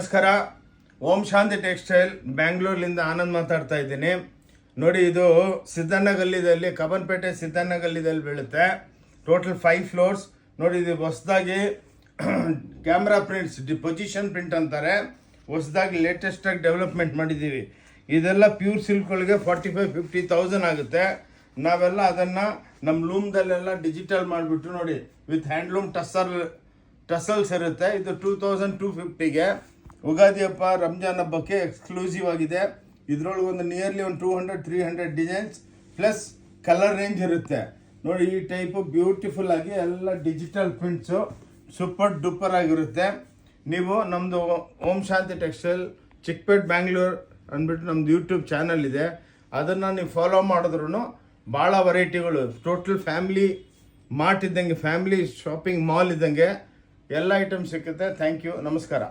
ನಮಸ್ಕಾರ. ಓಂ ಶಾಂತಿ ಟೆಕ್ಸ್ಟೈಲ್ ಬ್ಯಾಂಗ್ಳೂರ್ಲಿಂದ ಆನಂದ್ ಮಾತಾಡ್ತಾ ಇದ್ದೀನಿ. ನೋಡಿ, ಇದು ಸಿದ್ದಣ್ಣ ಗಲ್ಲಿದಲ್ಲಿ, ಕಬ್ಬನ್ಪೇಟೆ ಸಿದ್ದಣ್ಣ ಗಲ್ಲಿದಲ್ಲಿ ಬೀಳುತ್ತೆ. Total 5 floors. ನೋಡಿ, ಇದು ಹೊಸದಾಗಿ ಕ್ಯಾಮ್ರಾ ಪ್ರಿಂಟ್ಸ್, ಪೊಸಿಷನ್ ಪ್ರಿಂಟ್ ಅಂತಾರೆ, ಹೊಸದಾಗಿ ಲೇಟೆಸ್ಟಾಗಿ ಡೆವಲಪ್ಮೆಂಟ್ ಮಾಡಿದ್ದೀವಿ. ಇದೆಲ್ಲ ಪ್ಯೂರ್ ಸಿಲ್ಕ್ಗಳಿಗೆ 45,000-50,000 ಆಗುತ್ತೆ. ನಾವೆಲ್ಲ ಅದನ್ನು ನಮ್ಮ ಲೂಮ್ದಲ್ಲೆಲ್ಲ ಡಿಜಿಟಲ್ ಮಾಡಿಬಿಟ್ಟು ನೋಡಿ, ವಿತ್ ಹ್ಯಾಂಡ್ಲೂಮ್ ಟಸಲ್ಸ್ ಇರುತ್ತೆ. ಇದು 2,250ಗೆ ಉಗಾದಿ ಹಬ್ಬ, ರಂಜಾನ್ ಹಬ್ಬಕ್ಕೆ ಎಕ್ಸ್ಕ್ಲೂಸಿವ್ ಆಗಿದೆ. ಇದರೊಳಗೆ ಒಂದು nearly 200-300 designs plus colour range ಇರುತ್ತೆ. ನೋಡಿ, ಈ ಟೈಪು ಬ್ಯೂಟಿಫುಲ್ ಆಗಿ ಎಲ್ಲ ಡಿಜಿಟಲ್ ಪ್ರಿಂಟ್ಸು ಸೂಪರ್ ಡೂಪರ್ ಆಗಿರುತ್ತೆ. ನೀವು ನಮ್ಮದು ಓಂ ಶಾಂತಿ ಟೆಕ್ಸ್ಟೈಲ್ ಚಿಕ್ಕಪೇಟ್ ಬ್ಯಾಂಗ್ಳೂರ್ ಅಂದ್ಬಿಟ್ಟು ನಮ್ಮದು ಯೂಟ್ಯೂಬ್ ಚಾನಲ್ ಇದೆ. ಅದನ್ನು ನೀವು ಫಾಲೋ ಮಾಡಿದ್ರೂ ಭಾಳ ವೆರೈಟಿಗಳು, ಟೋಟಲ್ ಫ್ಯಾಮಿಲಿ ಮಾರ್ಟ್ ಇದ್ದಂಗೆ, ಫ್ಯಾಮಿಲಿ ಶಾಪಿಂಗ್ ಮಾಲ್ ಇದ್ದಂಗೆ ಎಲ್ಲ ಐಟಮ್ ಸಿಕ್ಕುತ್ತೆ. ಥ್ಯಾಂಕ್ ಯು, ನಮಸ್ಕಾರ.